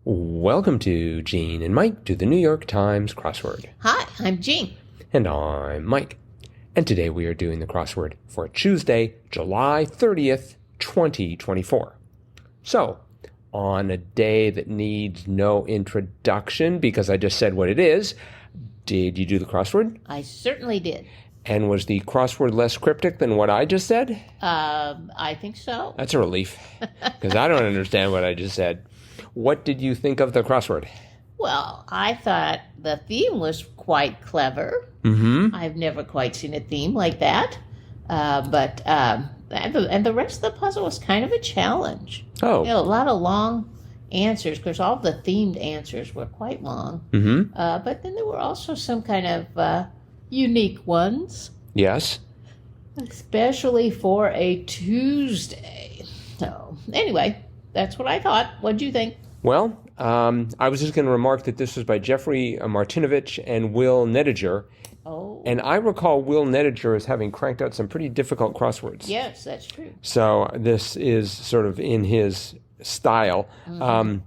Welcome to Gene and Mike to the New York Times crossword. Hi, I'm Jean. And I'm Mike. And today we are doing the crossword for Tuesday, July 30th, 2024. So, on a day that needs no introduction because I just said what it is, did you do the crossword? I certainly did. And was the crossword less cryptic than what I just said? I think so. That's a relief because I don't understand what I just said. What did you think of the crossword? Well, I thought the theme was quite clever. Mm-hmm. I've never quite seen a theme like that. And the rest of the puzzle was kind of a challenge. Oh. You know, a lot of long answers, because all the themed answers were quite long. Mm-hmm. But then there were also some kind of unique ones. Yes. Especially for a Tuesday. So, anyway, that's what I thought. What do you think? Well, I was just going to remark that this was by Jeffrey Martinovich and Will Nediger. Oh. And I recall Will Nediger as having cranked out some pretty difficult crosswords. Yes, that's true. So this is sort of in his style. Mm-hmm.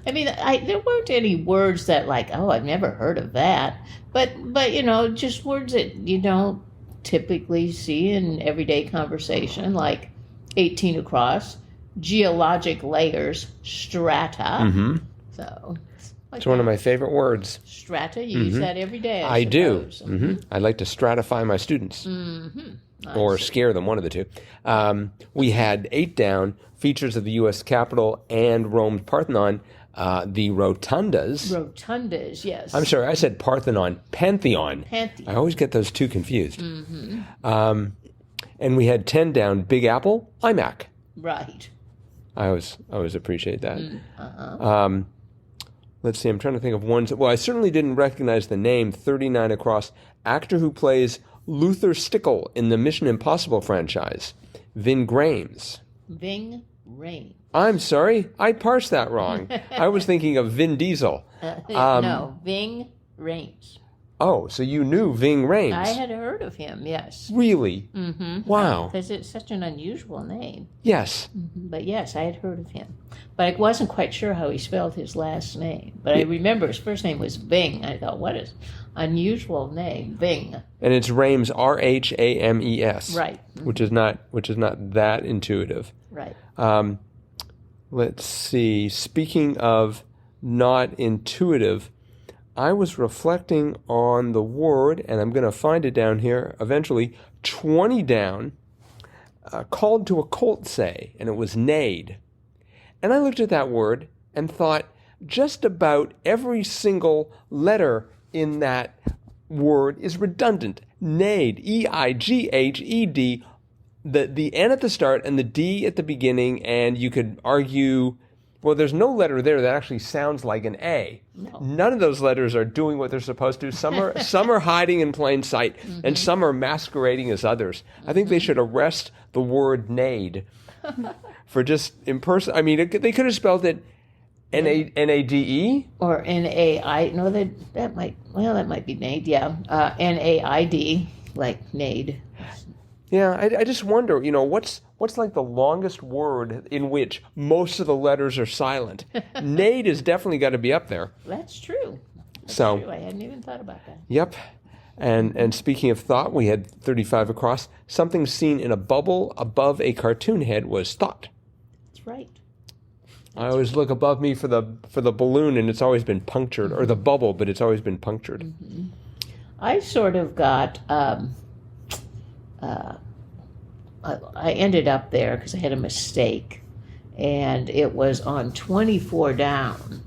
I mean, there weren't any words that like, oh, I've never heard of that. But you know, just words that you don't typically see in everyday conversation, like 18 across, geologic layers, strata. Mm-hmm. So It's one of my favorite words. Strata, you use that every day, I do. suppose. Mm-hmm. I like to stratify my students. Mm-hmm. Or scare them, one of the two. We had 8 down, features of the U.S. Capitol and Rome's Parthenon, the rotundas. Rotundas, yes. I'm sorry, I said Parthenon. Pantheon. Pantheon. I always get those two confused. Mm-hmm. And we had 10 down, Big Apple, iMac. Right. I always appreciate that. Uh-huh. Let's see, I'm trying to think of ones. Well, I certainly didn't recognize the name, 39 across, actor who plays Luther Stickell in the Mission Impossible franchise, VINGRHAMES. VINGRHAMES. I'm sorry, I parsed that wrong. I was thinking of Vin Diesel. No, VINGRHAMES. Oh, so you knew VINGRHAMES. I had heard of him, yes. Really? Mm-hmm. Wow. Because it's such an unusual name. Yes. Mm-hmm. But yes, I had heard of him. But I wasn't quite sure how he spelled his last name. But I remember his first name was Ving. I thought, what is unusual name, Ving. And it's Rhames, R-H-A-M-E-S. Right. Which is not that intuitive. Right. Let's see. Speaking of not intuitive, I was reflecting on the word, and I'm going to find it down here eventually, 20 down, called to a colt say, and it was neighed. And I looked at that word and thought just about every single letter in that word is redundant. Neighed, E-I-G-H-E-D, the N at the start and the D at the beginning, and you could argue, well, there's no letter there that actually sounds like an A. No. None of those letters are doing what they're supposed to. Some are hiding in plain sight, and some are masquerading as others. I think they should arrest the word neighed for just I mean, they could have spelled it N-A-D-E? Or N-A-I. No, that might be neighed, yeah. N-A-I-D, like neighed. Yeah, I just wonder, you know, what's like the longest word in which most of the letters are silent? Neighed has definitely got to be up there. That's true. So True. I hadn't even thought about that. Yep. And speaking of thought, we had 35 across. Something seen in a bubble above a cartoon head was thought. That's right. I always look above me for the balloon, and it's always been punctured, or the bubble, but it's always been punctured. Mm-hmm. I sort of got... I ended up there because I had a mistake, and it was on 24 down,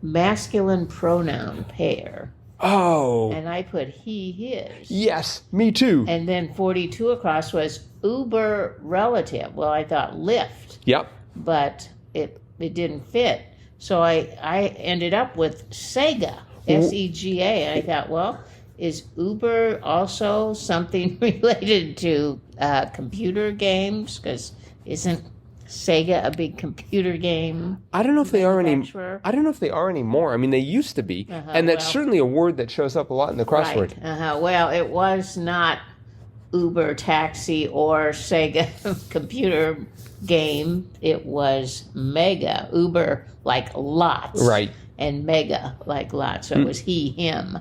masculine pronoun pair. Oh. And I put he, his. Yes, me too. And then 42 across was Uber relative. Well, I thought lift. Yep. But it didn't fit. So I ended up with Sega, S-E-G-A, and I thought, well, is Uber also something related to computer games? Because isn't Sega a big computer game? I don't know if they are manufacturer? I don't know if they are anymore. I mean, they used to be, and that's certainly a word that shows up a lot in the crossword. Right. Well, it was not Uber taxi or Sega computer game, it was mega. Uber like lots. Right. And mega like lots. So it was he, him.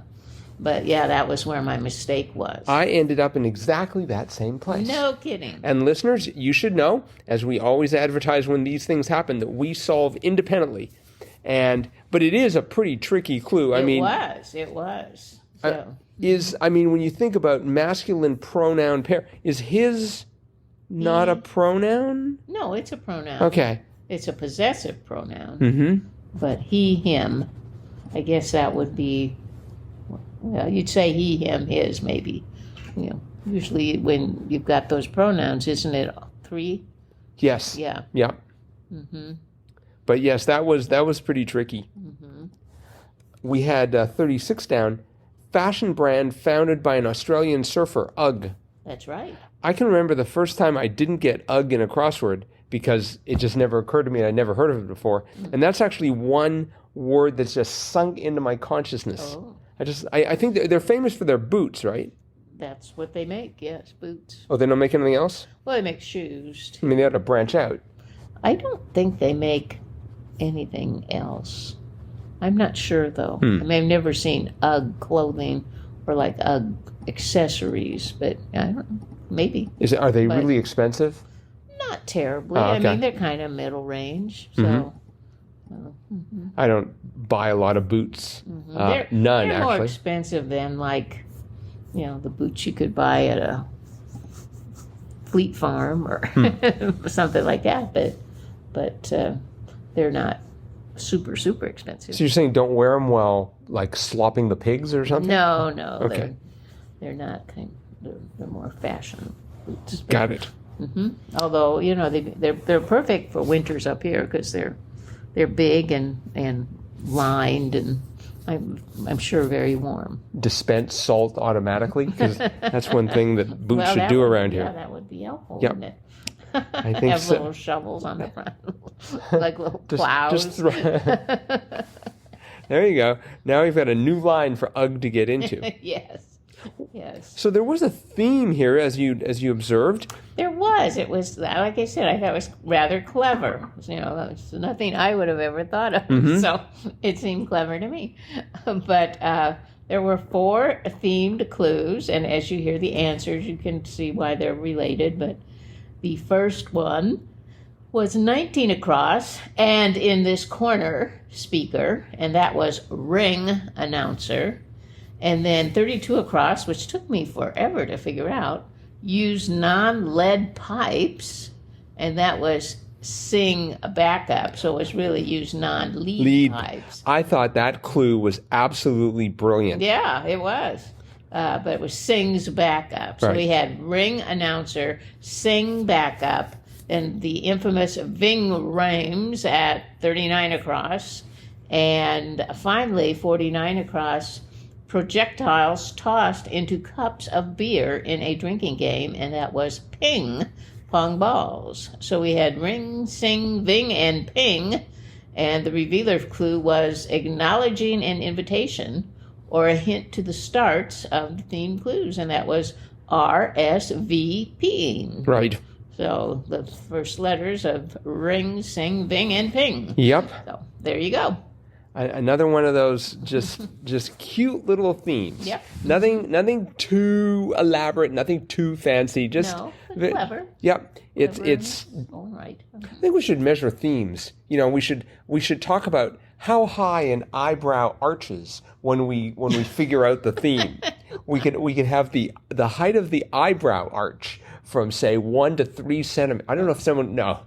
But yeah, that was where my mistake was. I ended up in exactly that same place. No kidding. And listeners, you should know, as we always advertise when these things happen, that we solve independently. But it is a pretty tricky clue. It was. So. When you think about masculine pronoun pair, is his not a pronoun? No, it's a pronoun. Okay. It's a possessive pronoun. Mm-hmm. But he, him, I guess that would be, well, you'd say he, him, his, maybe. Usually when you've got those pronouns, isn't it 3? Yes. Yeah. Yeah. Mm-hmm. But yes, that was pretty tricky. Mm-hmm. We had 36 down. Fashion brand founded by an Australian surfer, UGG. That's right. I can remember the first time I didn't get UGG in a crossword because it just never occurred to me. I'd never heard of it before. And that's actually one word that's just sunk into my consciousness. Oh. I think they're famous for their boots, right? That's what they make, yes, boots. Oh, they don't make anything else? Well, they make shoes. I mean, they ought to branch out. I don't think they make anything else. I'm not sure, though. I mean, I've never seen UGG clothing or like UGG accessories, but I don't know. Maybe. Are they really expensive? Not terribly. Oh, okay. I mean, they're kind of middle range. So, I don't buy a lot of boots. they're None, more actually. expensive than like, the boots you could buy at a Fleet Farm or something like that. But they're not super, super expensive. So you're saying don't wear them while, like, slopping the pigs or something? No. Okay. They're not they're more fashion boots. Got it. Mm-hmm. Although they're perfect for winters up here because they're big and lined and I'm sure very warm. Dispense salt automatically? Because that's one thing that boots should do around here. Yeah, that would be helpful, Yep. wouldn't it? I think Have so. little shovels on the front, like little plows. There you go. Now we've got a new line for UGG to get into. Yes. So there was a theme here, as you observed. There was. It was, like I said, I thought it was rather clever. It's nothing I would have ever thought of. So it seemed clever to me. But there were 4 themed clues, and as you hear the answers, you can see why they're related. But the first one was 19 across, and in this corner, speaker, and that was ring announcer. And then 32 across, which took me forever to figure out, use non-lead pipes, and that was sing backup. So it was really use non-lead pipes. I thought that clue was absolutely brilliant. Yeah, it was. But it was sings backup. So Right. we had ring announcer, sing backup, and the infamous VINGRHAMES at 39 across. And finally, 49 across, projectiles tossed into cups of beer in a drinking game, and that was ping pong balls. So we had ring, sing, ving, and ping, and the revealer clue was acknowledging an invitation or a hint to the starts of the theme clues, and that was RSVPing. Right. So the first letters of ring, sing, ving, and ping. Yep. So there you go. Another one of those just cute little themes. Yep. Nothing too elaborate, nothing too fancy. Just clever. Yep. It's. All right. I think we should measure themes. We should talk about how high an eyebrow arches when we figure out the theme. we could have the height of the eyebrow arch from, say, 1 to 3 centimeters. I don't know if someone no.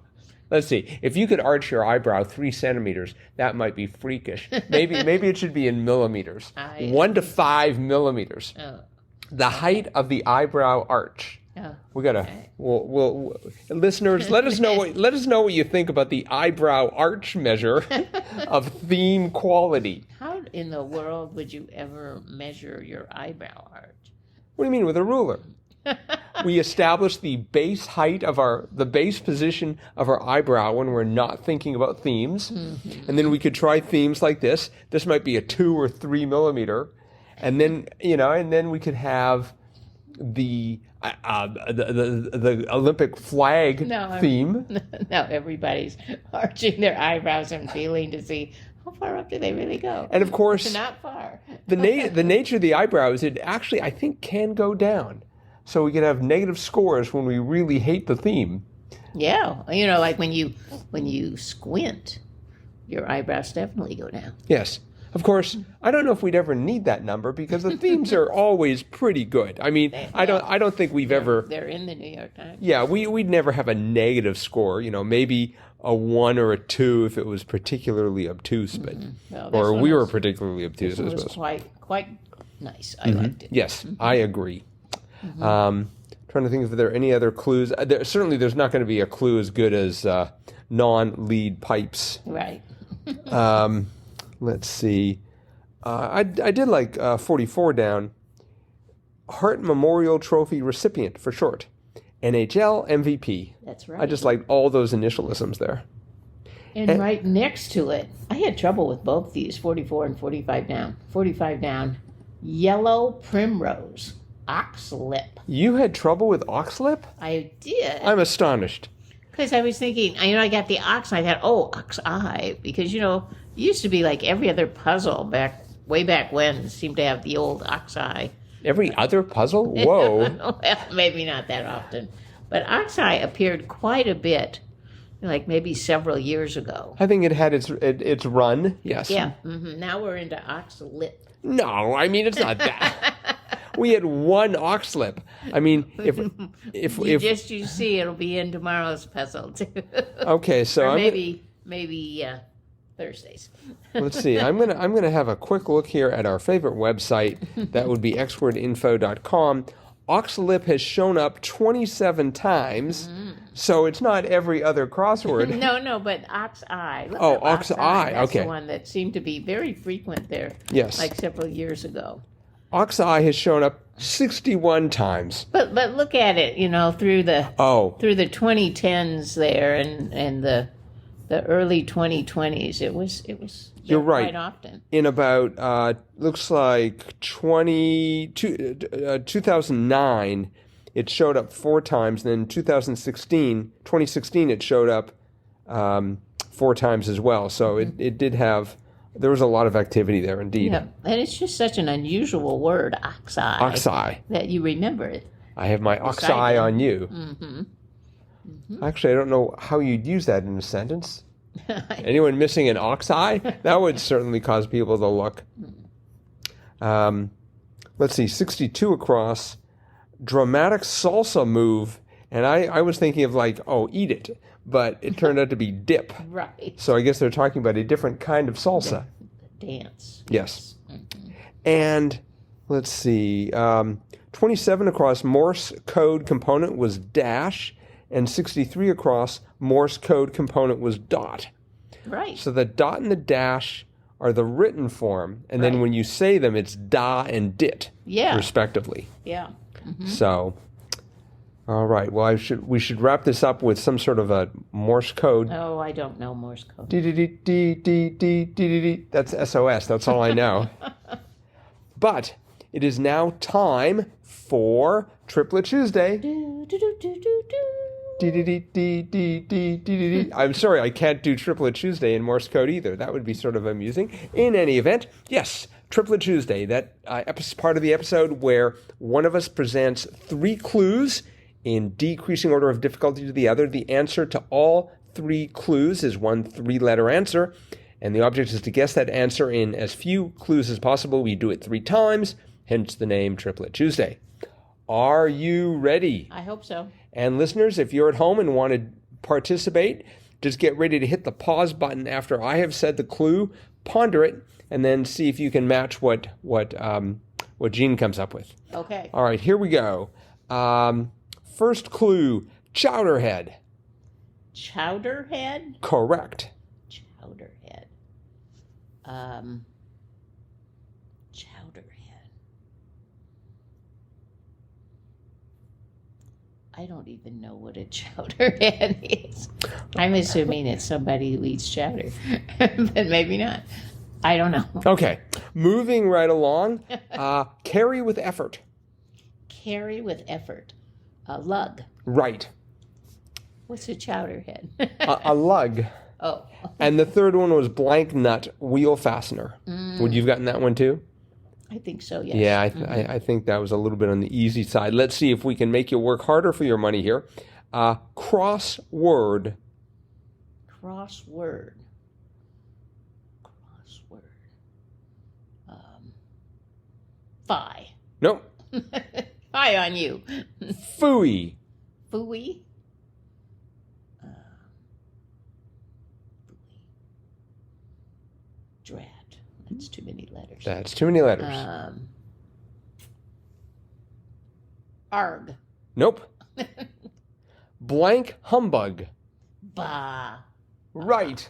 Let's see. If you could arch your eyebrow 3 centimeters, that might be freakish. Maybe it should be in millimeters. 1 to 5 millimeters. Oh. The height of the eyebrow arch. Oh. We gotta. We'll listeners, let us know what you think about the eyebrow arch measure of theme quality. How in the world would you ever measure your eyebrow arch? What do you mean with a ruler? We establish the base height of the base position of our eyebrow when we're not thinking about themes. Mm-hmm. And then we could try themes like this. This might be a 2 or 3 millimeter. And then, and then we could have, the Olympic flag theme. No, everybody's arching their eyebrows and feeling to see how far up do they really go. And of course, not far. the nature of the eyebrows, it actually, I think, can go down. So we can have negative scores when we really hate the theme. Yeah, like when you squint, your eyebrows definitely go down. Yes. Of course, I don't know if we'd ever need that number because the themes are always pretty good. I mean, I don't think we've ever. They're in the New York Times. Yeah, we'd never have a negative score. Maybe a 1 or a 2 if it was particularly obtuse, but or we were particularly obtuse. This one was quite nice. I liked it. Yes, I agree. Trying to think if there are any other clues. There's not going to be a clue as good as non-lead pipes. Right. Let's see. I did like 44 down. Hart Memorial Trophy recipient for short. NHL MVP. That's right. I just like all those initialisms there. And right next to it, I had trouble with both these, 44 and 45 down. 45 down, yellow primrose, oxlip. You had trouble with oxlip? I did. I'm astonished. Because I was thinking, I got the ox, and I thought, ox eye, because, it used to be like every other puzzle way back when seemed to have the old ox eye. Every other puzzle? Whoa. Well, maybe not that often. But ox eye appeared quite a bit, like maybe several years ago. I think it had its run, yes. Yeah. Mm-hmm. Now we're into oxlip. No, I mean, it's not that. We had one oxlip. I mean, if you see, it'll be in tomorrow's puzzle, too. Okay, so or maybe Thursdays. Let's see. I'm gonna have a quick look here at our favorite website. That would be xwordinfo.com. Oxlip has shown up 27 times, so it's not every other crossword. No, but ox eye. Ox eye. That's okay. The one that seemed to be very frequent there. Yes. Like several years ago. Ox eye has shown up 61 times. But look at it, through the 2010s there and the early 2020s. It was You're right. Quite often. In about looks like 2009, it showed up 4 times. Then 2016, it showed up 4 times as well. So it did have. There was a lot of activity there, indeed. Yeah, and it's just such an unusual word, ox eye. Ox eye. That you remember it. I have my ox eye on you. Mm-hmm. Mm-hmm. Actually, I don't know how you'd use that in a sentence. Anyone missing an ox eye? That would certainly cause people to look. Let's see, 62 across. Dramatic salsa move. And I was thinking of eat it. But it turned out to be dip. Right. So I guess they're talking about a different kind of salsa. Dance. Yes. Mm-hmm. And let's see, 27 across, Morse code component was dash, and 63 across, Morse code component was dot. Right. So the dot and the dash are the written form, and then when you say them, it's da and dit, respectively. Yeah. Mm-hmm. So... all right. Well, we should wrap this up with some sort of a Morse code. Oh, I don't know Morse code. That's SOS. That's all I know. But it is now time for Triplet Tuesday. I'm sorry, I can't do Triplet Tuesday in Morse code either. That would be sort of amusing. In any event, yes, Triplet Tuesday. That part of the episode where one of us presents 3 clues in decreasing order of difficulty to the other. The answer to all 3 clues is one 3-letter answer, and the object is to guess that answer in as few clues as possible. We do it 3 times, hence the name Triplet Tuesday. Are you ready? I hope so. And listeners, if you're at home and want to participate, just get ready to hit the pause button after I have said the clue, ponder it, and then see if you can match what Gene comes up with. Okay. All right, here we go. First clue, chowderhead. Chowderhead? Correct. Chowderhead. Chowderhead. I don't even know what a chowderhead is. I'm assuming it's somebody who eats chowder, but maybe not. I don't know. Okay, moving right along. Carry with effort. carry with effort. A lug. Right. What's a chowderhead? A lug. Oh. And the third one was blank nut wheel fastener. Would you have gotten that one too? I think so, yes. Yeah, I think that was a little bit on the easy side. Let's see if we can make you work harder for your money here. Crossword. Crossword. Phi. Nope. Phi on you. Phooey. Phooey. Drat. That's too many letters. That's too many letters. Arg. Nope. Blank humbug. Bah. Right.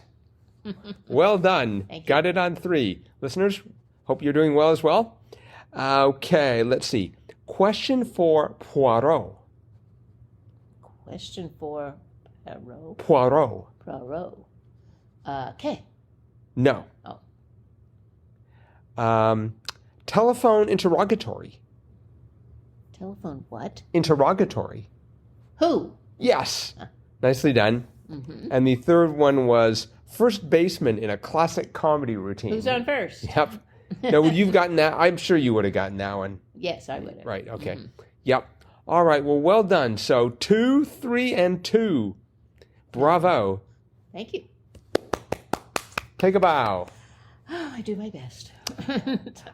Well done. Thank you. Got it on 3. Listeners, hope you're doing well as well. Okay, let's see. Question for Poirot. Question for Poirot. Poirot. Poirot. K. No. Oh. Telephone interrogatory. Telephone what? Interrogatory. Who? Yes. Nicely done. And the third one was first baseman in a classic comedy routine. Who's on first? Yep. Now, would you've gotten that? I'm sure you would have gotten that one. Yes, I would have. Right, okay. Yep. All right, well done. So 2, 3, and 2. Bravo. Thank you. Take a bow. Oh, I do my best.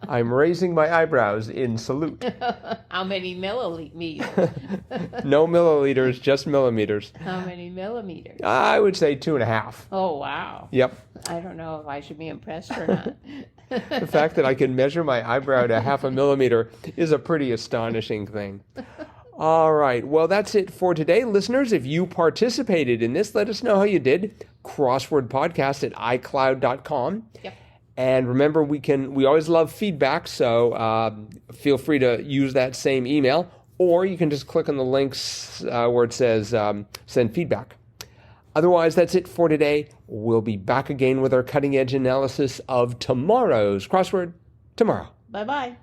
I'm raising my eyebrows in salute. How many milliliters? No milliliters, just millimeters. How many millimeters? I would say 2.5. Oh, wow. Yep. I don't know if I should be impressed or not. The fact that I can measure my eyebrow to 0.5 millimeter is a pretty astonishing thing. All right. Well, that's it for today. Listeners, if you participated in this, let us know how you did. crosswordpodcast@icloud.com. Yep. And remember, we always love feedback, so feel free to use that same email, or you can just click on the links where it says send feedback. Otherwise, that's it for today. We'll be back again with our cutting-edge analysis of tomorrow's crossword tomorrow. Bye-bye.